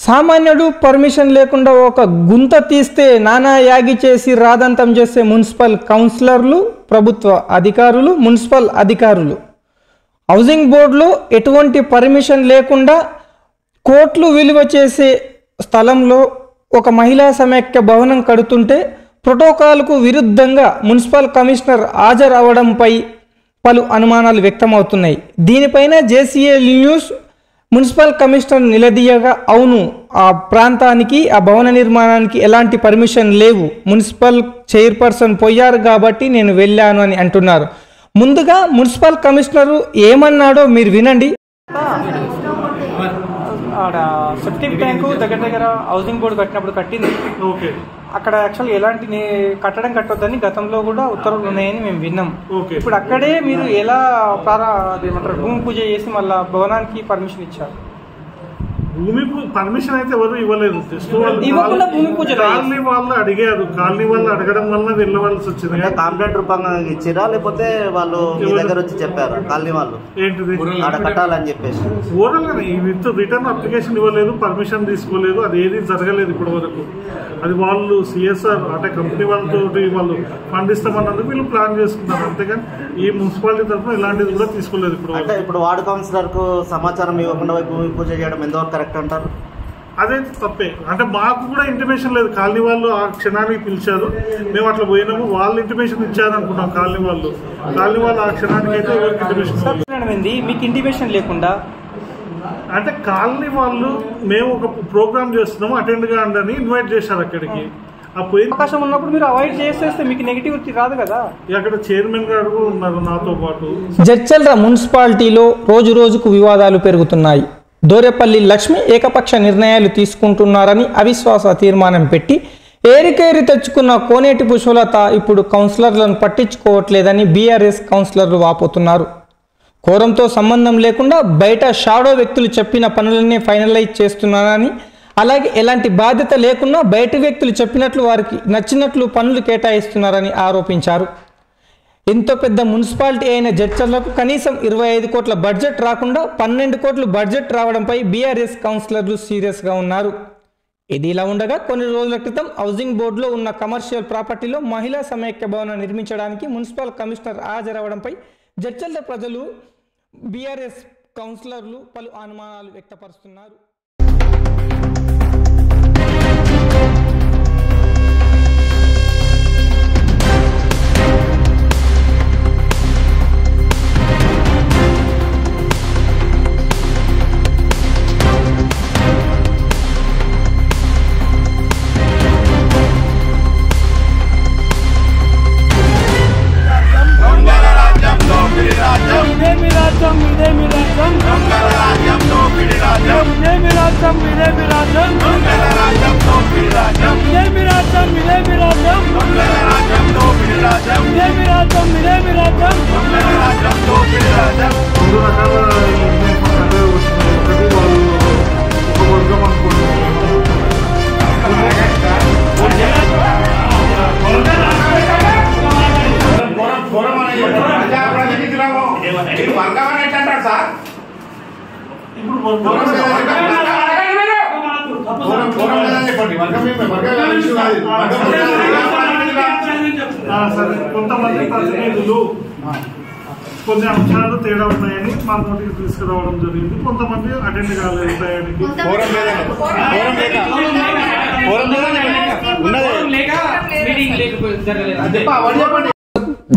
సామాన్యుడు పర్మిషన్ లేకుండా ఒక గుంత తీస్తే నానా యాగి చేసి రాదంతం చేసే మున్సిపల్ కౌన్సిలర్లు, ప్రభుత్వ అధికారులు, మున్సిపల్ అధికారులు హౌసింగ్ బోర్డులో ఎటువంటి పర్మిషన్ లేకుండా కోట్లు విలువ చేసే స్థలంలో ఒక మహిళా సమైక్య భవనం కడుతుంటే ప్రోటోకాల్కు విరుద్ధంగా మున్సిపల్ కమిషనర్ హాజరు అవడంపై పలు అనుమానాలు వ్యక్తమవుతున్నాయి. దీనిపైన జేసీఎల్ న్యూస్ మున్సిపల్ కమిషనర్ నిలదీయగా అవును, ఆ ప్రాంతానికి, ఆ భవన నిర్మాణానికి ఎలాంటి పర్మిషన్ లేవు, మున్సిపల్ చైర్పర్సన్ పోయారు కాబట్టి నేను వెళ్ళాను అని అంటున్నారు. ముందుగా మున్సిపల్ కమిషనర్ ఏమన్నాడో మీరు వినండి. సెప్టిక్ ట్యాంకు దగ్గర హౌసింగ్ బోర్డు కట్టినప్పుడు కట్టింది. ఓకే, అక్కడ యాక్చువల్ ఎలాంటి కట్టడం కట్టొద్దని గతంలో కూడా ఉత్తర్వులు ఉన్నాయని మేము విన్నాం. ఇప్పుడు అక్కడే మీరు ఎలా భూమి పూజ చేసి మళ్ళీ భవనానికి పర్మిషన్ ఇచ్చారు? భూమి పర్మిషన్ అయితే ఎవరు ఇవ్వలేదు. కాలనీ వాళ్ళు అడిగారు. కాలనీ వాళ్ళు అడగడం వల్ల వెళ్ళవలసి వచ్చింది. కాంప్లైంట్ రూపంగా ఇచ్చిరా లేకపోతే వాళ్ళు మీ దగ్గర వచ్చి చెప్పారు కాలనీ వాళ్ళు ఏంటిది కట్టాలని చెప్పేసి? ఓవరాల్ గా విత్ రిటర్న్ అప్లికేషన్ ఇవ్వలేదు, పర్మిషన్ తీసుకోలేదు, అది ఏది జరగలేదు ఇప్పటి వరకు. అది వాళ్ళు సిఎస్ఆర్ అంటే కంపెనీ వాళ్ళతో వాళ్ళు ఫండ్ ఇస్తామన్నది వీళ్ళు ప్లాన్ చేసుకున్నారు, అంతేగాని ఈ మున్సిపాలిటీ తరఫున ఇలాంటిది కూడా తీసుకోలేదు. ఇప్పుడు వార్డు కౌన్సిలర్ కు సమాచారం ఇవ్వకుండా భూమి పూజ చేయడం ఎంతవరకు కరెక్ట్ అంటారు? అదైతే తప్పే. అంటే మాకు కూడా ఇంటిమేషన్ లేదు. కాలనీ వాళ్ళు ఆ క్షణానికి పిలిచారు, మేము అట్లా పోయినాము, వాళ్ళు ఇంటిమేషన్ ఇచ్చారు అనుకుంటాం. కాలనీ వాళ్ళు ఆ క్షణానికి అయితే ఎవరికి ఇంటిమేషన్ మీకు ఇంటిమేషన్ లేకుండా అంటే కాలనీ వాళ్ళు మేము ఒక ప్రోగ్రామ్ చేస్తున్నాము అటెండ్ కాండి అని ఇన్వైట్ చేశారు. అక్కడికి అవకాశం ఉన్నప్పుడు మీరు అవాయిడ్ చేసేస్తే మీకు నెగిటివిటీ రాదు కదా. అక్కడ చైర్మన్ గారు ఉన్నారు నాతో పాటు. జడ్చర్ల మున్సిపాలిటీలో రోజు రోజుకు వివాదాలు పెరుగుతున్నాయి. దోరేపల్లి లక్ష్మి ఏకపక్ష నిర్ణయాలు తీసుకుంటున్నారని అవిశ్వాస తీర్మానం పెట్టి ఏరికేరి తెచ్చుకున్న కోనేటి పుష్పలత ఇప్పుడు కౌన్సిలర్లను పట్టించుకోవట్లేదని బీఆర్ఎస్ కౌన్సిలర్లు వాపోతున్నారు. కోరంతో సంబంధం లేకుండా బయట షాడో వ్యక్తులు చెప్పిన పనులన్నీ ఫైనలైజ్ చేస్తున్నారని, అలాగే ఎలాంటి బాధ్యత లేకుండా బయట వ్యక్తులు చెప్పినట్లు వారికి నచ్చినట్లు పనులు కేటాయిస్తున్నారని ఆరోపించారు. ఎంతో పెద్ద మున్సిపాలిటీ అయిన జడ్చర్లకు కనీసం 25 కోట్ల బడ్జెట్ రాకుండా 12 కోట్ల బడ్జెట్ రావడంపై బీఆర్ఎస్ కౌన్సిలర్లు సీరియస్గా ఉన్నారు. ఇది ఇలా ఉండగా కొన్ని రోజుల క్రితం హౌసింగ్ బోర్డులో ఉన్న కమర్షియల్ ప్రాపర్టీలో మహిళా సమైక్య భవనం నిర్మించడానికి మున్సిపల్ కమిషనర్ హాజరవడంపై జడ్చర్ల ప్రజలు, బీఆర్ఎస్ కౌన్సిలర్లు పలు అనుమానాలు వ్యక్తపరుస్తున్నారు. కొంతమంది ప్రతినిధులు కొన్ని అంశాలు తేడా ఉన్నాయని మా నోటికి తీసుకురావడం జరిగింది. కొంతమంది అటెండ్ కాలేదు టయానికి.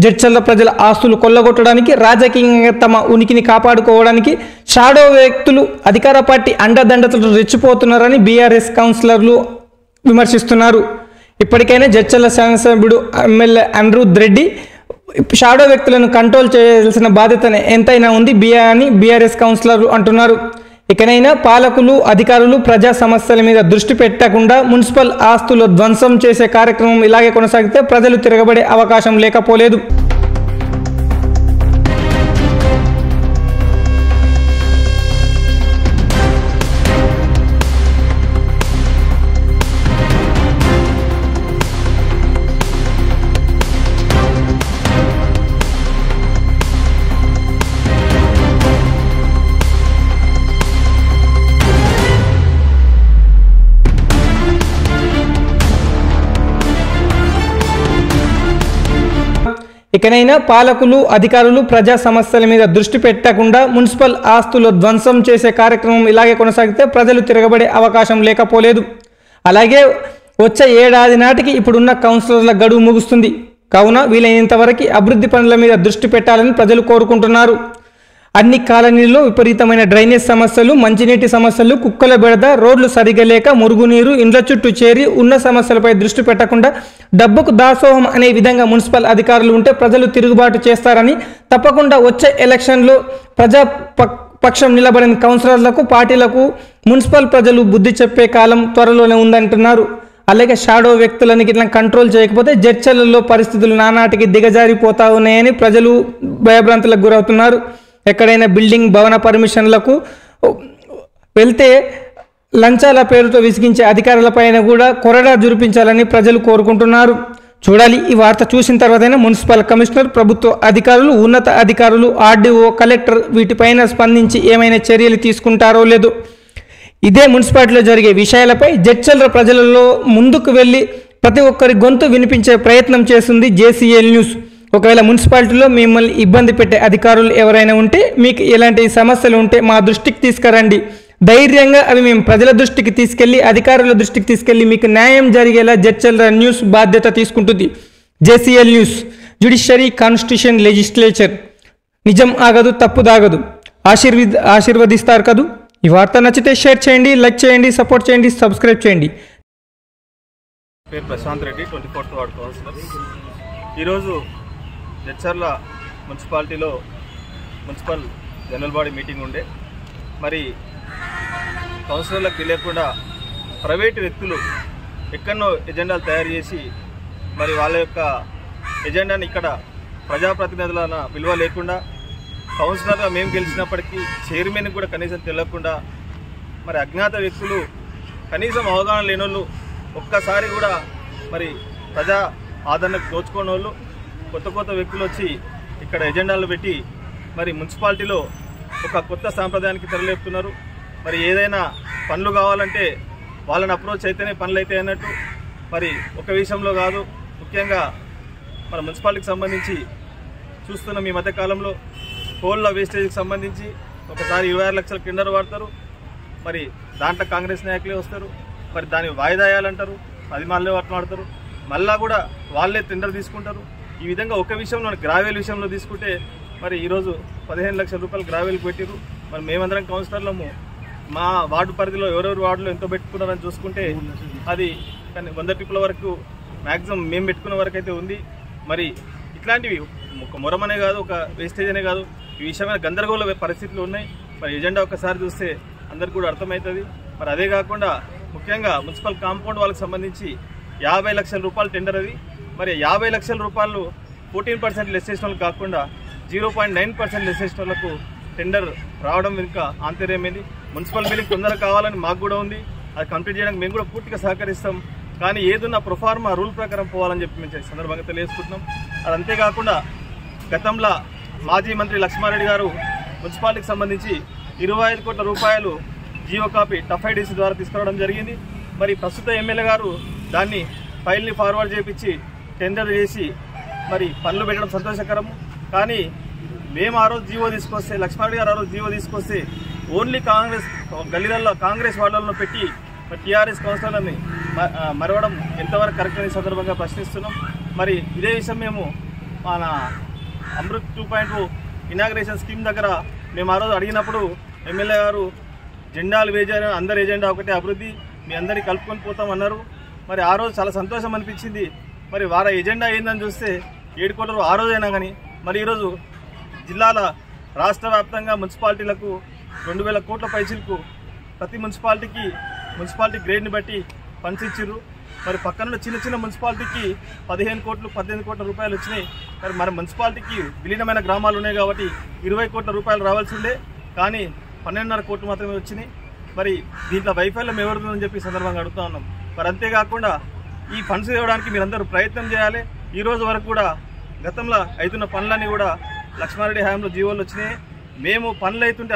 జడ్చర్ల ప్రజల ఆస్తులు కొల్లగొట్టడానికి, రాజకీయంగా తమ ఉనికిని కాపాడుకోవడానికి షాడో వ్యక్తులు అధికార పార్టీ అండదండలతో రెచ్చిపోతున్నారని బీఆర్ఎస్ కౌన్సిలర్లు విమర్శిస్తున్నారు. ఇప్పటికైనా జడ్చర్ల శాసనసభ్యుడు ఎమ్మెల్యే అనిరుద్ రెడ్డి షాడో వ్యక్తులను కంట్రోల్ చేయాల్సిన బాధ్యత ఎంతైనా ఉంది అని బీఆర్ఎస్ కౌన్సిలర్లు అంటున్నారు. ఇకనైనా పాలకులు, అధికారులు ప్రజా సమస్యల మీద దృష్టి పెట్టకుండా మున్సిపల్ ఆస్తులు ధ్వంసం చేసే కార్యక్రమం ఇలాగే కొనసాగితే ప్రజలు తిరగబడే అవకాశం లేకపోలేదు. ఇకనైనా పాలకులు అధికారులు ప్రజా సమస్యల మీద దృష్టి పెట్టకుండా మున్సిపల్ ఆస్తులు ధ్వంసం చేసే కార్యక్రమం ఇలాగే కొనసాగితే ప్రజలు తిరగబడే అవకాశం లేకపోలేదు. అలాగే వచ్చే ఏడాది నాటికి ఇప్పుడున్న కౌన్సిలర్ల గడువు ముగుస్తుంది. కావున వీలైనంత వరకు అభివృద్ధి పనుల మీద దృష్టి పెట్టాలని ప్రజలు కోరుకుంటున్నారు. అన్ని కాలనీల్లో విపరీతమైన డ్రైనేజ్ సమస్యలు, మంచినీటి సమస్యలు, కుక్కల బెడద, రోడ్లు సరిగా లేక మురుగునీరు ఇండ్ల చుట్టూ చేరి ఉన్న సమస్యలపై దృష్టి పెట్టకుండా డబ్బుకు దాసోహం అనే విధంగా మున్సిపల్ అధికారులు ఉంటే ప్రజలు తిరుగుబాటు చేస్తారని, తప్పకుండా వచ్చే ఎలక్షన్లో ప్రజా పక్షం నిలబడిన కౌన్సిలర్లకు, పార్టీలకు మున్సిపల్ ప్రజలు బుద్ధి చెప్పే కాలం త్వరలోనే ఉందంటున్నారు. అలాగే షాడో వ్యక్తులని ఇట్లా కంట్రోల్ చేయకపోతే జడ్చర్లలో పరిస్థితులు నానాటికి దిగజారిపోతా ఉన్నాయని ప్రజలు భయభ్రాంతులకు గురవుతున్నారు. ఎక్కడైనా బిల్డింగ్ భవన పర్మిషన్లకు వెళ్తే లంచాల పేరుతో విసిగించే అధికారులపైన కూడా కొరడా జురిపించాలని ప్రజలు కోరుకుంటున్నారు. చూడాలి, ఈ వార్త చూసిన తర్వాతైనా మున్సిపల్ కమిషనర్, ప్రభుత్వ అధికారులు, ఉన్నత అధికారులు, ఆర్డీఓ, కలెక్టర్ వీటిపైన స్పందించి ఏమైనా చర్యలు తీసుకుంటారో లేదో. ఇదే మున్సిపాలిటీలో జరిగే విషయాలపై జడ్చర్ల ప్రజలలో ముందుకు వెళ్ళి ప్రతి ఒక్కరి గొంతు వినిపించే ప్రయత్నం చేస్తుంది జేసీఎల్ న్యూస్. ఒకవేళ మున్సిపాలిటీలో మిమ్మల్ని ఇబ్బంది పెట్టే అధికారులు ఎవరైనా ఉంటే, మీకు ఎలాంటి సమస్యలు ఉంటే మా దృష్టికి తీసుకురండి. ధైర్యంగా అవి మేము ప్రజల దృష్టికి తీసుకెళ్లి, అధికారుల దృష్టికి తీసుకెళ్లి మీకు న్యాయం జరిగేలా జడ్చర్ల న్యూస్ బాధ్యత తీసుకుంటుంది. JCL news, judiciary, constitution, legislature. నిజం ఆగదు, తప్పు దాగదు. ఆశీర్వదిస్తారు కదూ. ఈ వార్త నచ్చితే షేర్ చేయండి, లైక్ చేయండి, సపోర్ట్ చేయండి, సబ్స్క్రైబ్ చేయండి. పేరు Prashanth Reddy, 24th ward councillor. ఈరోజు జడ్చర్ల మున్సిపాలిటీలో మున్సిపల్ జనరల్ బాడీ మీటింగ్ ఉండే. మరి కౌన్సిలర్లకు తెలియకుండా ప్రైవేటు వ్యక్తులు ఎక్కడనో ఎజెండాలు తయారు చేసి మరి వాళ్ళ యొక్క ఎజెండాని ఇక్కడ ప్రజాప్రతినిధుల విలువ లేకుండా, కౌన్సిలర్గా మేము గెలిచినప్పటికీ చైర్మన్ కూడా కనీసం తెలియకుండా, మరి అజ్ఞాత వ్యక్తులు, కనీసం అవగాహన లేని వాళ్ళు, ఒక్కసారి కూడా మరి ప్రజా ఆదరణకు దోచుకోని వాళ్ళు, కొత్త వ్యక్తులు వచ్చి ఇక్కడ ఎజెండాలు పెట్టి మరి మున్సిపాలిటీలో ఒక కొత్త సాంప్రదాయానికి తెరలేపుతున్నారు. మరి ఏదైనా పనులు కావాలంటే వాళ్ళని అప్రోచ్ అయితేనే పనులు అయితే అన్నట్టు. మరి ఒక విషయంలో కాదు, ముఖ్యంగా మన మున్సిపాలిటీకి సంబంధించి చూస్తున్న ఈ మధ్యకాలంలో కోళ్ళ వేస్టేజ్కి సంబంధించి ఒకసారి 26 లక్షల టెండర్ వాడతారు. మరి దాంట్లో కాంగ్రెస్ నాయకులే వస్తారు. మరి దాన్ని వాయిదా వేయాలంటారు, అది మళ్ళీ మాట్లాడతారు, మళ్ళా కూడా వాళ్ళే టెండర్ తీసుకుంటారు. ఈ విధంగా ఒక విషయంలో గ్రావెల్ విషయంలో తీసుకుంటే మరి ఈరోజు 15 లక్షల రూపాయలు గ్రావెల్కి పెట్టిరు. మరి మేమందరం కౌన్సిలర్లము మా వార్డు పరిధిలో ఎవరెవరు వార్డులో ఎంతో పెట్టుకున్నారని చూసుకుంటే అది 100 ట్రిప్పుల వరకు మ్యాక్సిమం మేము పెట్టుకున్న వరకు అయితే ఉంది. మరి ఇట్లాంటివి ఒక మొరమనే కాదు, ఒక వేస్టేజ్ అనే కాదు, ఈ విషయమైన గందరగోళ పరిస్థితులు ఉన్నాయి. మరి ఎజెండా ఒక్కసారి చూస్తే అందరికి కూడా అర్థమవుతుంది. మరి అదే కాకుండా ముఖ్యంగా మున్సిపల్ కాంపౌండ్ వాళ్ళకి సంబంధించి 50 లక్షల రూపాయలు టెండర్ అది. మరి 50 లక్షల రూపాయలు 14% లెస్ చేసిన వాళ్ళకి కాకుండా 0.9% లెస్ చేసిన వాళ్ళకు టెండర్ రావడం ఇంకా ఆంతర్యమైంది. మున్సిపల్ బిల్డింగ్ తొందరగా కావాలని మాకు కూడా ఉంది, అది కంప్లీట్ చేయడానికి మేము కూడా పూర్తిగా సహకరిస్తాం. కానీ ఏదున్న ప్రొఫార్మా రూల్ ప్రకారం పోవాలని చెప్పి మేము సందర్భంగా తెలియజేసుకుంటున్నాం. అది అంతేకాకుండా గతంలో మాజీ మంత్రి లక్ష్మారెడ్డి గారు మున్సిపాలిటీకి సంబంధించి 25 కోట్ల రూపాయలు జియో కాపీ టఫ్ఐడిసి ద్వారా తీసుకురావడం జరిగింది. మరి ప్రస్తుత ఎమ్మెల్యే గారు దాన్ని ఫైల్ని ఫార్వర్డ్ చేయించి టెండర్ చేసి మరి పనులు పెట్టడం సంతోషకరం. కానీ మేము ఆ రోజు జీవో తీసుకొస్తే, లక్ష్మారెడ్డి గారు ఆ రోజు జీవో తీసుకొస్తే ఓన్లీ కాంగ్రెస్ గల్లీలలో కాంగ్రెస్ వార్డులలో పెట్టి టీఆర్ఎస్ కౌన్సిలర్ని మరవడం ఎంతవరకు కరెక్ట్ అనే సందర్భంగా ప్రశ్నిస్తున్నాం. మరి ఇదే విషయం మేము మన అమృత్ 2.0 ఇనాగ్రేషన్ స్కీమ్ దగ్గర మేము ఆ రోజు అడిగినప్పుడు ఎమ్మెల్యే గారు జెండాలు వేజారు, అందరి ఎజెండా ఒకటే అభివృద్ధి, మీ అందరినీ కలుపుకొని పోతామన్నారు. మరి ఆ రోజు చాలా సంతోషం అనిపించింది. మరి వారి ఎజెండా ఏందని చూస్తే 7 కోట్ల ఆ రోజైనా కానీ మరి ఈరోజు జిల్లాల రాష్ట్ర వ్యాప్తంగా మున్సిపాలిటీలకు 2000 కోట్ల పైసలకు ప్రతి మున్సిపాలిటీకి మున్సిపాలిటీ గ్రేడ్ని బట్టి ఫండ్స్ ఇచ్చిర్రు. మరి పక్కన చిన్న మున్సిపాలిటీకి 15 కోట్లు 18 కోట్ల రూపాయలు వచ్చినాయి. మరి మన మున్సిపాలిటీకి విలీనమైన గ్రామాలు ఉన్నాయి కాబట్టి 20 కోట్ల రూపాయలు రావాల్సిందే, కానీ 12.5 కోట్లు మాత్రమే వచ్చినాయి. మరి దీంట్లో వైఫల్యం ఎవరుందని చెప్పి సందర్భంగా అడుగుతా ఉన్నాం. మరి అంతేకాకుండా ఈ ఫండ్స్ ఇవ్వడానికి మీరందరూ ప్రయత్నం చేయాలి. ఈ రోజు వరకు కూడా గతంలో అవుతున్న పనులన్నీ కూడా లక్ష్మారెడ్డి హయాంలో జీవోలు వచ్చినాయి. మేము పనులు అవుతుంటే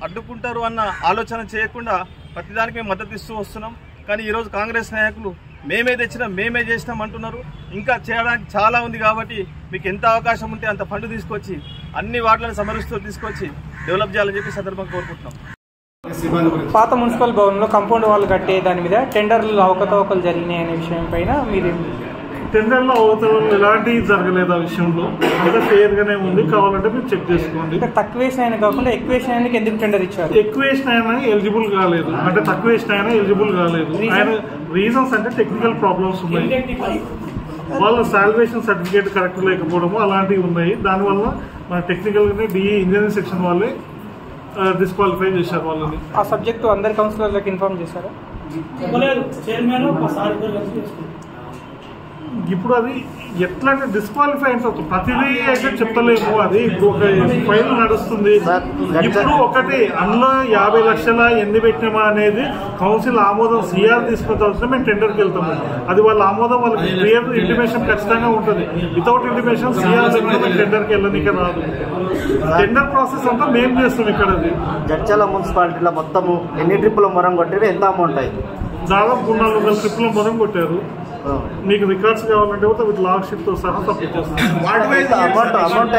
అడ్డుకుంటారు అన్న ఆలోచన చేయకుండా ప్రతిదానికి మేము మద్దతు ఇస్తూ వస్తున్నాం. కానీ ఈరోజు కాంగ్రెస్ నాయకులు మేమే తెచ్చినాం మేమే చేసినాం అంటున్నారు. ఇంకా చేయడానికి చాలా ఉంది కాబట్టి మీకు ఎంత అవకాశం ఉంటే అంత ఫండ్ తీసుకొచ్చి అన్ని వార్డులను సమరుస్తూ తీసుకొచ్చి డెవలప్ చేయాలని చెప్పి సందర్భంగా కోరుకుంటున్నాం. పాత మున్సిపల్ భవన్లో కాంపౌండ్ వాళ్ళు కట్టే దాని మీద టెండర్లు అవకతవకలు జరిగినాయి అనే విషయం పైన మీరు టెండర్లో అవతల ఎలాంటివి జరగలేదు. ఆ విషయంలో అంతా ఫెయిర్గానే ఉంది. కావాలంటే మీరు చెక్ చేసుకోండి. తక్కువ వేసిన ఆయన కాకుండా ఎక్కువ వేసిన ఆయనకి ఎందుకు టెండర్ ఇచ్చారు? ఎక్కువ వేసిన ఆయన ఎలిజిబుల్ కాలేదు, అంటే తక్కువ వేసిన ఆయన ఎలిజిబుల్ కాలేదు. ఆయన రీజన్స్ అంటే టెక్నికల్ ప్రాబ్లమ్స్ ఉన్నాయి, వాళ్ళ సాల్వేషన్ సర్టిఫికేట్ కరెక్ట్ లేకపోవడము అలాంటివి ఉన్నాయి. దానివల్ల మన టెక్నికల్గానే డిఈ ఇంజనీరింగ్ సెక్షన్ వాళ్ళే డిస్క్వాలిఫై చేశారు వాళ్ళని. ఆ సబ్జెక్టు అందరి కౌన్సిలర్లకు ఇన్ఫార్మ్ చేశారా? ఇప్పుడు అది ఎట్లా అంటే డిస్క్వాలిఫై అంటే ప్రతిదీ అయితే చెప్పలేము. అది ఒక ఫైల్ నడుస్తుంది. ఇప్పుడు ఒకటి అందులో 50 లక్షల ఎన్ని పెట్టినామా అనేది కౌన్సిల్ ఆమోదం సిఆర్ తీసుకున్న మేము టెండర్కి వెళ్తాము. అది వాళ్ళ ఆమోదం వాళ్ళకి క్లియర్ ఇంటిమేషన్ ఖచ్చితంగా ఉంటుంది. వితౌట్ ఇంటిమేషన్ సిఆర్ టెండర్కి వెళ్ళడానికి రాదు. టెండర్ ప్రాసెస్ అంతా మేము చేస్తాం. ఇక్కడ జడ్చర్ల మున్సిపాలిటీలో మొత్తము ఎన్ని ట్రిప్పుల మొరం కొట్టారు, ఎంత అమౌంట్ అయింది? దాదాపు 3-4 ట్రిప్పుల మొదలు కొట్టారు. మీకు రికార్డ్స్ కావాలంటే విత్ లాగ్ షీట్ తో సహా సబ్మిట్ చేస్తాం. అమౌంట్